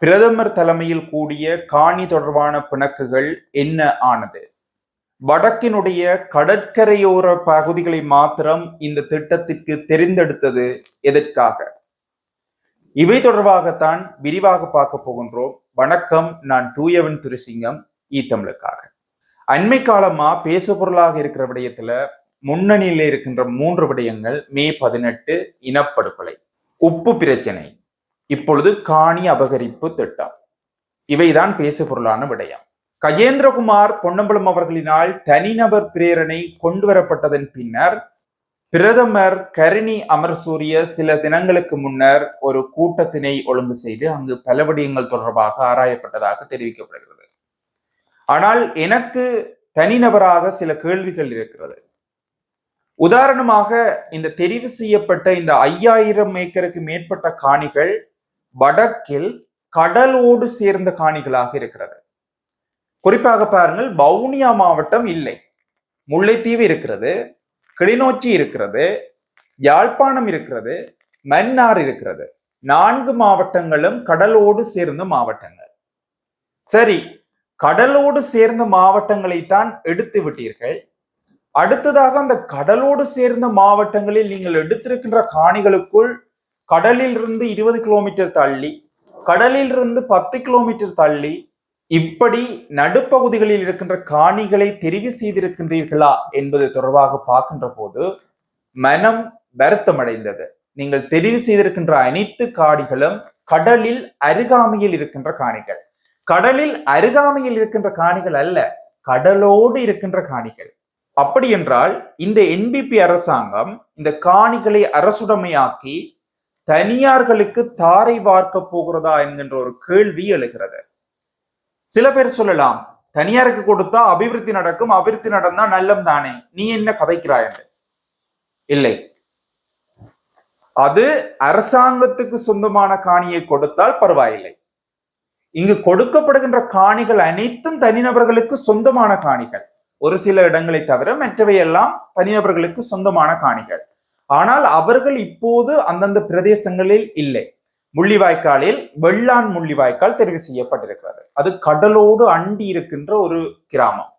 பிரதமர் தலைமையில் கூடிய காணி தொடர்பான பிணக்குகள் என்ன ஆனது? வடக்கினுடைய கடற்கரையோர பகுதிகளை மாத்திரம் இந்த திட்டத்திற்கு தெரிந்தெடுத்தது எதற்காக? இவை தொடர்பாகத்தான் விரிவாக பார்க்க போகின்றோம். வணக்கம், நான் தூயவன் துரிசிங்கம், தமிழுக்காக. அண்மை காலமா பேசு பொருளாக இருக்கிற விடயத்துல முன்னணியில இருக்கின்ற 3 விடயங்கள்: மே 18 இனப்படுகொலை, உப்பு பிரச்சனை, இப்பொழுது காணி அபகரிப்பு திட்டம். இவைதான் பேசு பொருளான விடயம். கஜேந்திரகுமார் பொன்னம்பலம் அவர்களினால் தனிநபர் பிரேரணை கொண்டு வரப்பட்டதன் பின்னர் பிரதமர் கருணி அமரசூரிய சில தினங்களுக்கு முன்னர் ஒரு கூட்டத்தினை ஒழுங்கு செய்து அங்கு பல விடயங்கள் தொடர்பாக ஆராயப்பட்டதாக தெரிவிக்கப்படுகிறது. ஆனால் எனக்கு தனிநபராக சில கேள்விகள் இருக்கிறது. உதாரணமாக, இந்த தெரிவு செய்யப்பட்ட இந்த 5000 ஏக்கருக்கு மேற்பட்ட காணிகள் வடக்கில் கடலோடு சேர்ந்த காணிகளாக இருக்கிறது. குறிப்பாக பாருங்கள், வவுனியா மாவட்டம் இல்லை, முல்லைத்தீவு இருக்கிறது, கிளிநொச்சி இருக்கிறது, யாழ்ப்பாணம் இருக்கிறது, மன்னார் இருக்கிறது. 4 மாவட்டங்களும் கடலோடு சேர்ந்த மாவட்டங்கள். சரி, கடலோடு சேர்ந்த மாவட்டங்களைத்தான் எடுத்து விட்டீர்கள். அடுத்ததாக அந்த கடலோடு சேர்ந்த மாவட்டங்களில் நீங்கள் எடுத்திருக்கின்ற காணிகளுக்குள் கடலில் இருந்து 20 கிலோமீட்டர் தள்ளி, கடலில் இருந்து 10 கிலோமீட்டர் தள்ளி, இப்படி நடுப்பகுதிகளில் இருக்கின்ற காணிகளை தெரிவு செய்திருக்கின்றீர்களா என்பது தொடர்பாக பார்க்கின்ற போது மனம் வருத்தமடைந்தது. நீங்கள் தெரிவு செய்திருக்கின்ற அனைத்து காணிகளும் கடலில் அருகாமையில் இருக்கின்ற காணிகள். கடலில் அருகாமையில் இருக்கின்ற காணிகள் அல்ல, கடலோடு இருக்கின்ற காணிகள். அப்படி என்றால் இந்த என்பிபி அரசாங்கம் இந்த காணிகளை அரசுடைமையாக்கி தனியார்களுக்கு தாரை வார்க்க போகிறதா என்கின்ற ஒரு கேள்வி எழுகிறது. சில பேர் சொல்லலாம், தனியாருக்கு கொடுத்தா அபிவிருத்தி நடக்கும், அபிவிருத்தி நடந்தா நல்லம் தானே, நீ என்ன கதைக்கிறாய் என்று. இல்லை, அது அரசாங்கத்துக்கு சொந்தமான காணியை கொடுத்தால் பரவாயில்லை. இங்கு கொடுக்கப்படுகின்ற காணிகள் அனைத்தும் தனிநபர்களுக்கு சொந்தமான காணிகள். ஒரு சில இடங்களை தவிர மற்றவையெல்லாம் தனிநபர்களுக்கு சொந்தமான காணிகள். ஆனால் அவர்கள் இப்போது அந்தந்த பிரதேசங்களில் இல்லை. முள்ளிவாய்க்காலில் வெள்ளான் முள்ளிவாய்க்கால் தெரிவு செய்யப்பட்டிருக்கிறது. அது கடலோடு அண்டி இருக்கின்ற ஒரு கிராமம்.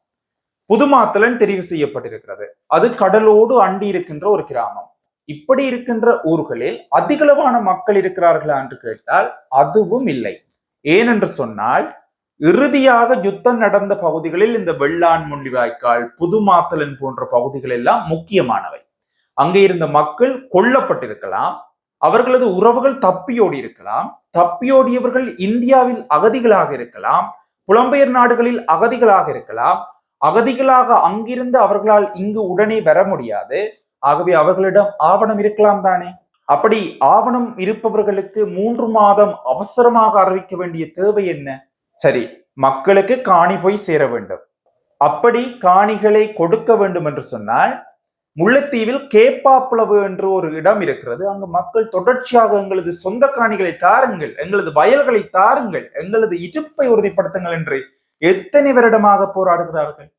புதுமாத்தலன் தெரிவு செய்யப்பட்டிருக்கிறது, அது கடலோடு அண்டி இருக்கின்ற ஒரு கிராமம். இப்படி இருக்கின்ற ஊர்களில் அதிகளவான மக்கள் இருக்கிறார்களா என்று கேட்டால் அதுவும் இல்லை. ஏனென்று சொன்னால், இறுதியாக யுத்தம் நடந்த பகுதிகளில் இந்த வெள்ளான் முள்ளிவாய்க்கால், புதுமாத்தலன் போன்ற பகுதிகள் எல்லாம் முக்கியமானவை. அங்கே இருந்த மக்கள் கொல்லப்பட்டிருக்கலாம், அவர்களது உறவுகள் தப்பியோடி இருக்கலாம், தப்பியோடியவர்கள் இந்தியாவில் அகதிகளாக இருக்கலாம், புலம்பெயர் நாடுகளில் அகதிகளாக இருக்கலாம். அகதிகளாக அங்கிருந்து அவர்களால் இங்கு உடனே வர முடியாது. ஆகவே அவர்களிடம் ஆவணம் இருக்கலாம் தானே. அப்படி ஆவணம் இருப்பவர்களுக்கு 3 மாதம் அவசரமாக அறிவிக்க வேண்டிய தேவை என்ன? சரி, மக்களுக்கு காணி போய் சேர வேண்டும். அப்படி காணிகளை கொடுக்க வேண்டும் என்று சொன்னால், முல்லைத்தீவில் கேப்பாப்புலவு என்று ஒரு இடம் இருக்கிறது. அங்கு மக்கள் தொடர்ச்சியாக எங்களது சொந்த காணிகளை தாருங்கள், எங்களது வயல்களை தாருங்கள், எங்களது இருப்பை உறுதிப்படுத்துங்கள் என்று எத்தனை வருடமாக போராடுகிறார்கள்.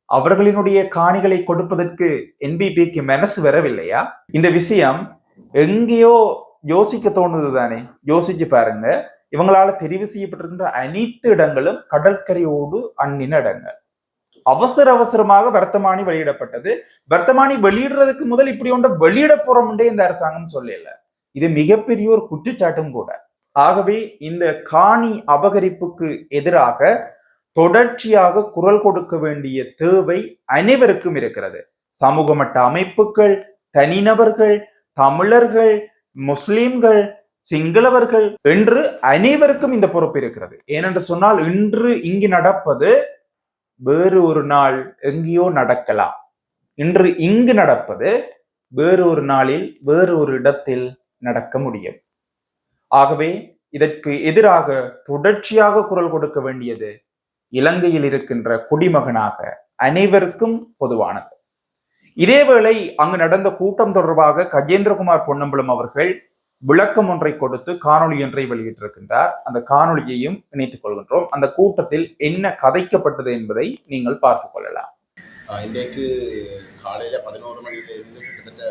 அவர்களினுடைய காணிகளை கொடுப்பதற்கு என்பிபிக்கு மனசு வரவில்லையா? இந்த விஷயம் எங்கேயோ யோசிக்க தோணுது தானே. யோசிச்சு பாருங்க, இவங்களால தெரிவு செய்யப்பட்டிருக்கின்ற அனைத்து இடங்களும் கடற்கரையோடு அண்ணின இடங்கள். அவசரமாக வர்த்தமானி வெளியிடப்பட்டது. வர்த்தமானி வெளியிடுறதுக்கு முதல் இப்படி ஒன்றை வெளியிட போறோம்ன்றே இந்த அரசாங்கம் சொல்லல. இது மிகப்பெரிய ஒரு குற்றச்சாட்டும் கூட. ஆகவே இந்த காணி அபகரிப்புக்கு எதிராக தொடர்ச்சியாக குரல் கொடுக்க வேண்டிய தேவை அனைவருக்கும் இருக்கிறது. சமூக மட்ட அமைப்புகள், தனிநபர்கள், தமிழர்கள், முஸ்லிம்கள், சிங்களவர்கள் என்று அனைவருக்கும் இந்த பொறுப்பு இருக்கிறது. ஏனென்று சொன்னால், இன்று இங்கு நடப்பது வேறு ஒரு நாள் எங்கேயோ நடக்கலாம். இன்று இங்கு நடப்பது வேறு ஒரு நாளில் வேறு ஒரு இடத்தில் நடக்க முடியும். ஆகவே இதற்கு எதிராக தொடர்ச்சியாக குரல் கொடுக்க வேண்டியது இலங்கையில் இருக்கின்ற குடிமகனாக அனைவருக்கும் பொதுவானது. இதேவேளை அங்கு நடந்த கூட்டம் தொடர்பாக கஜேந்திரகுமார் பொன்னம்பலம் அவர்கள் விளக்கம் ஒன்றை கொடுத்து காணொலி ஒன்றை வெளியிட்டிருக்கின்றார். அந்த காணொலியையும் இணைத்துக் கொள்கின்றோம். அந்த கூட்டத்தில் என்ன கதைக்கப்பட்டது என்பதை நீங்கள் பார்த்துக் கொள்ளலாம். இன்றைக்கு காலையில் 11 மணியிலிருந்து கிட்டத்தட்ட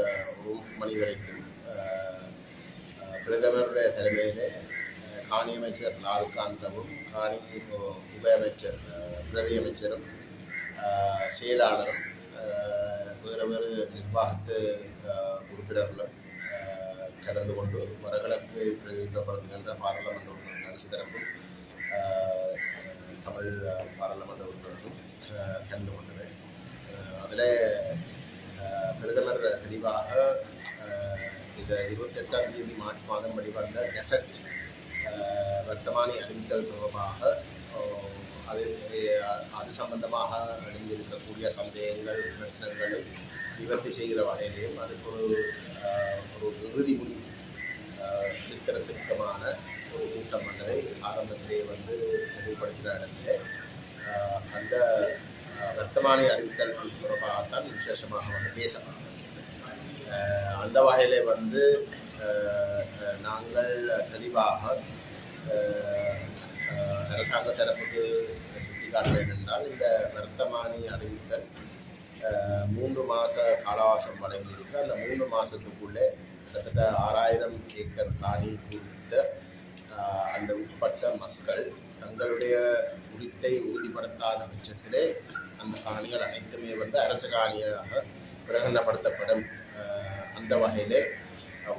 1 மணி வரைக்கும் பிரதமருடைய தலைமையிலே காணி அமைச்சர் லால்காந்தவும் காணி உப அமைச்சர் பிரதி அமைச்சரும் செயலாளரும் வேறு வேறு நிர்வாகத்து உறுப்பினர்களும் கலந்து கொண்டு வடகிழக்கு பிரதிநிதித்துவப்படுத்துகின்ற பாராளுமன்ற உறுப்பினர் அரசு தரப்பும் தமிழ் பாராளுமன்ற உறுப்பினர்களும் கலந்து கொண்டது. அதில் பிரதமர் தெளிவாக இந்த 28ஆம் தேதி மார்ச் மாதம் வெளிவந்த கெசட் வர்த்தமானி அறிவித்தல் தொடர்பாக அது சம்பந்தமாக அடைந்திருக்கக்கூடிய சந்தேகங்கள் விமர்சனங்களை நிவர்த்தி செய்கிற வகையிலையும் அதுக்கு ஒரு இறுதி முடிவு எடுக்கிறதுக்கமான ஒரு கூட்டம் பண்ணதை ஆரம்பத்திலே தெளிவுபடுத்துகிற இடத்துல அந்த வர்த்தமானி அறிவித்தல் தொடர்பாகத்தான் விசேஷமாக பேசலாம். அந்த வகையிலே நாங்கள் தெளிவாக அரசாங்க தரப்புக்கு சுட்டிக்காட்டுவேன் என்றால் இந்த வர்த்தமானி அறிவித்தல் 3 மாத காலவாசம் வழங்கியிருக்கு. அந்த 3 மாதத்துக்குள்ளே கிட்டத்தட்ட 6000 ஏக்கர் காணி குறித்த அந்த உட்பட்ட மக்கள் தங்களுடைய உரித்தை உறுதிப்படுத்தாத பட்சத்திலே அந்த காணிகள் அனைத்துமே அரசு காணியாக பிரகடனப்படுத்தப்படும். அந்த வகையிலே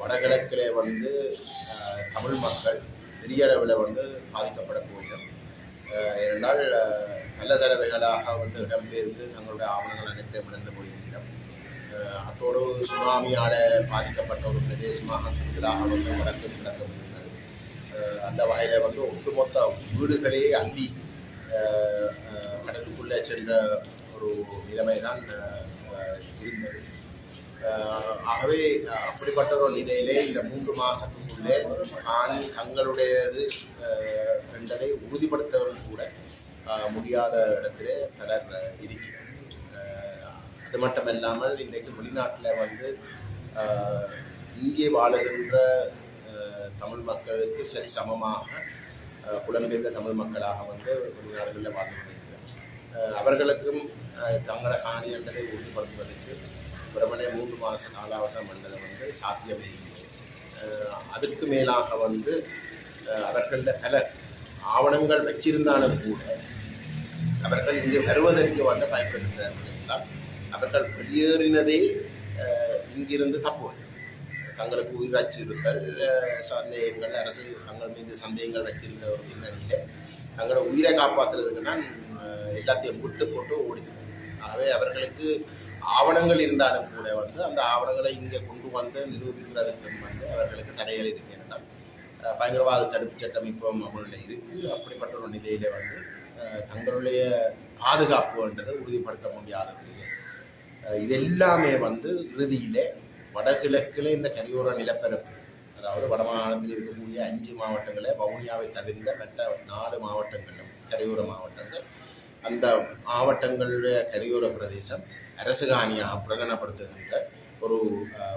வடகிழக்கிலே தமிழ் மக்கள் பெரிய அளவில் பாதிக்கப்பட போகிறோம். ஏனென்றால் நல்ல தடவைகளாக இடம்பெயர்ந்து தங்களுடைய ஆவணங்கள் அனைத்தையும் இழந்து போயிருக்கிறோம். அத்தோடு சுனாமியால் பாதிக்கப்பட்ட ஒரு பிரதேசமாக கூடுதலாக வடக்கு கிழக்கு இருந்தது. அந்த வகையில் ஒட்டுமொத்த வீடுகளே அள்ளி கடலுக்குள்ளே சென்ற ஒரு நிலைமை தான் இருந்தது. ஆகவே அப்படிப்பட்ட ஒரு நிலையிலே இந்த 3 மாதத்துக்குள்ளே காணி தங்களுடையது என்பதை உறுதிப்படுத்தவர்கள் கூட முடியாத இடத்திலே பலர் இருக்கிறார். அது மட்டுமல்லாமல் இன்றைக்கு வெளிநாட்டில் இங்கே வாழுகின்ற தமிழ் மக்களுக்கு சரி சமமாக புலம்பெயர்ந்த தமிழ் மக்களாக வெளிநாடுகளில் வாழ்ந்து கொண்டிருக்கிறார். அவர்களுக்கும் தங்களோட காணி என்பதை உறுதிப்படுத்துவதற்கு பிரமணே 3 மாத காலாவசம் என்பதை சாத்தியமே இல்லை. அதுக்கு மேலாக அவர்கள பலர் ஆவணங்கள் வச்சிருந்தாலும் கூட அவர்கள் இங்கே வருவதற்கு பயன்படுத்துகிறார்கள் என்றால் அவர்கள் வெளியேறினதே இங்கிருந்து தப்புவது. தங்களுக்கு உயிராச்சிருத்தல் சந்தேகங்கள் அரசு தங்கள் மீது சந்தேகங்கள் வச்சிருந்த ஒரு பின்னணியில் தங்களோட உயிரை காப்பாற்றுறதுக்கு தான் எல்லாத்தையும் விட்டு போட்டு ஓடினார். ஆகவே அவர்களுக்கு ஆவணங்கள் இருந்தாலும் கூட அந்த ஆவணங்களை இங்கே கொண்டு நிரூபிக்கிறதுக்கும் அவர்களுக்கு தடைகள் இருக்கின்றன. பயங்கரவாத தடுப்பு சட்டம் இப்போ அமலில் இருக்குது. அப்படிப்பட்ட ஒரு நிலையில தங்களுடைய பாதுகாப்பு என்றதை உறுதிப்படுத்த முடியாத நிலை. இது எல்லாமே இறுதியிலே வடகிழக்கில் இந்த கரையோர நிலப்பரப்பு, அதாவது வடமாகாணத்தில் இருக்கக்கூடிய 5 மாவட்டங்களே வவுனியாவை தவிர்ந்த மற்ற 4 மாவட்டங்களும் கரையோர மாவட்டங்கள், அந்த மாவட்டங்களுடைய கரையோர பிரதேசம் அரசு காணியாக பிரகடனப்படுத்துகின்ற ஒரு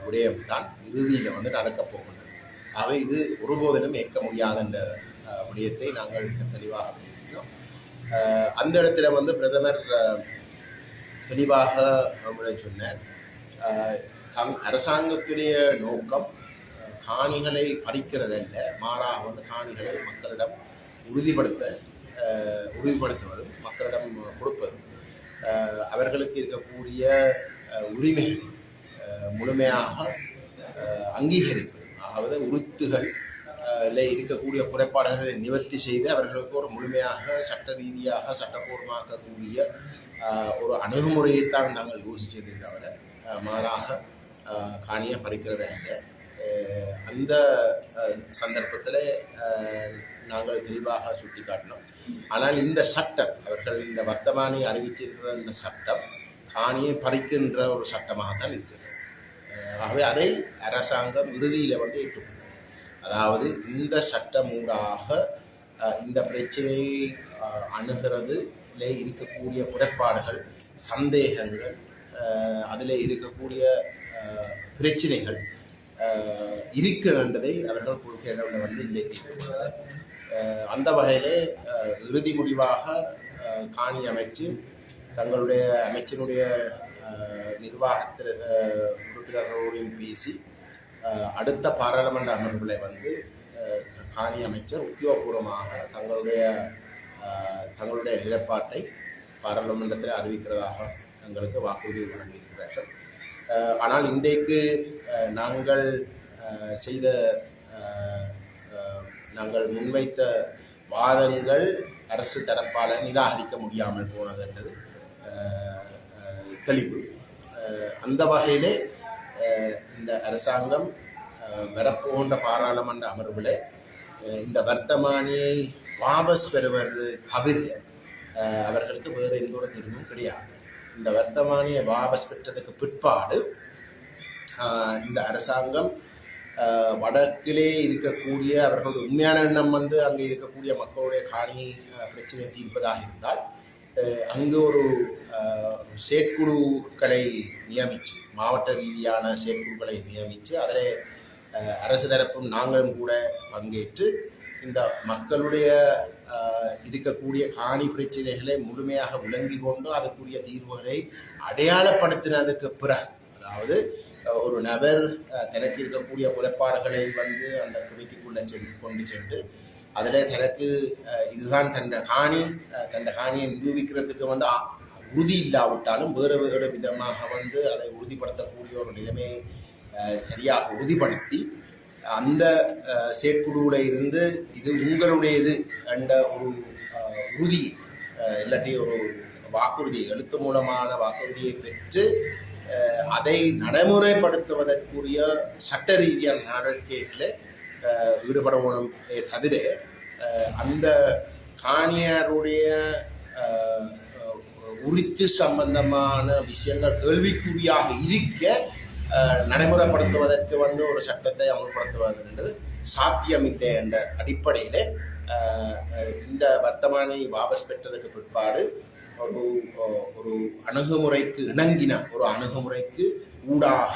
விடயம்தான் இறுதியில் நடக்கப் போகின்றது. ஆகவே இது ஒருபோதிலும் ஏற்க முடியாத என்ற விடயத்தை நாங்கள் தெளிவாக பேசினோம். அந்த இடத்துல பிரதமர் தெளிவாக சொன்னார், அரசாங்கத்துடைய நோக்கம் காணிகளை பறிக்கிறதல்ல, மாறாக காணிகளை மக்களிடம் உறுதிப்படுத்துவதும் மக்களிடம் கொடுப்பதும் அவர்களுக்கு இருக்கக்கூடிய உரிமைகளை முழுமையாக அங்கீகரிப்பது. அதாவது உறுத்துகள் இருக்கக்கூடிய குறைபாடுகளை நிவர்த்தி செய்து அவர்களுக்கு ஒரு முழுமையாக சட்ட ரீதியாக சட்டப்பூர்வமாக்கக்கூடிய ஒரு அணுகுமுறையைத்தான் நாங்கள் யோசித்ததை தவிர மாறாக காணியை பறிக்கிறது அல்ல. அந்த சந்தர்ப்பத்தில் நாங்கள் தெளிவாக சுட்டி காட்டினோம். ஆனால் இந்த சட்டம், அவர்கள் இந்த வர்த்தமானி அறிவித்திருக்கிற இந்த சட்டம் காணியை பறிக்கின்ற ஒரு சட்டமாகத்தான் இருக்கிறது. ஆகவே அதை அரசாங்கம் இறுதியில் ஏற்றுக்கொண்டது. அதாவது இந்த சட்டமூடாக இந்த பிரச்சனையை அணுகிறதுல இருக்கக்கூடிய குறைபாடுகள், சந்தேகங்கள், அதில் இருக்கக்கூடிய பிரச்சனைகள் இருக்கின்றதை அவர்கள் கொள்கையில் இல்லை. அந்த வகையிலே இறுதி முடிவாக காணி அமைச்சு தங்களுடைய அமைச்சினுடைய நிர்வாகத்தில் உறுப்பினர்களோடையும் பேசி அடுத்த பாராளுமன்ற அமர்வுகளை காணி அமைச்சர் உத்தியோகபூர்வமாக தங்களுடைய நிலைப்பாட்டை பாராளுமன்றத்தில் அறிவிக்கிறதாக எங்களுக்கு வாக்குறுதி வழங்கியிருக்கிறார்கள். ஆனால் இன்றைக்கு நாங்கள் நாங்கள் முன்வைத்த வாதங்கள் அரசு தரப்பால் நிராகரிக்க முடியாமல் போனது என்பது தெளிவு. அந்த வகையிலே இந்த அரசாங்கம் வரப்போன்ற பாராளுமன்ற அமர்வில் இந்த வர்த்தமானியை வாபஸ் பெறுவது தவிர அவர்களுக்கு வேறு எந்த ஒரு தீர்வும் கிடையாது. இந்த வர்த்தமானியை வாபஸ் பெற்றதுக்கு பிற்பாடு இந்த அரசாங்கம் வடக்கிலே இருக்கக்கூடிய அவர்களுடைய உண்மையான எண்ணம் அங்கே இருக்கக்கூடிய மக்களுடைய காணி பிரச்சனையை தீர்ப்பதாக இருந்தால் அங்கு ஒரு செயற்குழுக்களை நியமித்து, மாவட்ட ரீதியான செயற்குழுக்களை நியமித்து அதில் அரசு தரப்பும் நாங்களும் கூட பங்கேற்று இந்த மக்களுடைய இருக்கக்கூடிய காணி பிரச்சனைகளை முழுமையாக விளங்கி கொண்டு அதுக்குரிய தீர்வுகளை அடையாளப்படுத்தினதுக்கு பிறகு, அதாவது ஒரு நபர் தனக்கு இருக்கக்கூடிய முறைப்பாடுகளை அந்த கமிட்டிக்குள்ளே கொண்டு சென்று அதில் தனக்கு இதுதான் தன் காணியை நிரூபிக்கிறதுக்கு உறுதி இல்லாவிட்டாலும் வேறு விதமாக அதை உறுதிப்படுத்தக்கூடிய ஒரு நிலைமையை சரியாக உறுதிப்படுத்தி அந்த செயற்குழுவில் இருந்து இது உங்களுடையது என்ற ஒரு உறுதி இல்லாட்டி ஒரு வாக்குறுதி, எழுத்து மூலமான வாக்குறுதியை பெற்று அதை நடைமுறைப்படுத்துவதற்குரிய சட்ட ரீதியான நடவடிக்கைகளில் ஈடுபடணும் தவிர அந்த காணியாருடைய உரித்து சம்பந்தமான விஷயங்கள் கேள்விக்குறியாக இருக்க நடைமுறைப்படுத்துவதற்கு ஒரு சட்டத்தை அமல்படுத்துவது என்பது சாத்தியமில்லை என்ற அடிப்படையில் இந்த வர்த்தமானி வாபஸ் பெற்றதுக்கு பிற்பாடு ஒரு அணுகுமுறைக்கு இணங்கின ஒரு அணுகுமுறைக்கு ஊடாக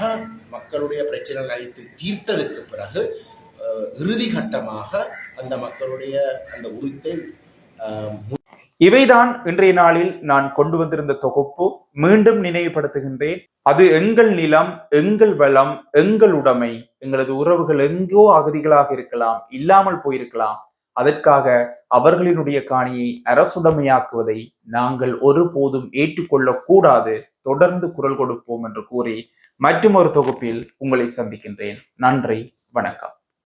மக்களுடைய பிரச்சனை அனைத்து தீர்த்ததுக்கு பிறகு இறுதி கட்டமாக அந்த மக்களுடைய அந்த உரித்தை இவைதான் இன்றைய நாளில் நான் கொண்டு வந்திருந்த தொகுப்பு. மீண்டும் நினைவுபடுத்துகின்றேன், அது எங்கள் நிலம், எங்கள் வளம், எங்கள் உடைமை. எங்களது உறவுகள் எங்கோ அகதிகளாக இருக்கலாம், இல்லாமல் போயிருக்கலாம். அதற்காக அவர்களினுடைய காணியை அரசுடைமையாக்குவதை நாங்கள் ஒருபோதும் ஏற்றுக்கொள்ளக் கூடாது. தொடர்ந்து குரல் கொடுப்போம் என்று கூறி மற்றும் ஒரு தொகுப்பில் உங்களை சந்திக்கின்றேன். நன்றி, வணக்கம்.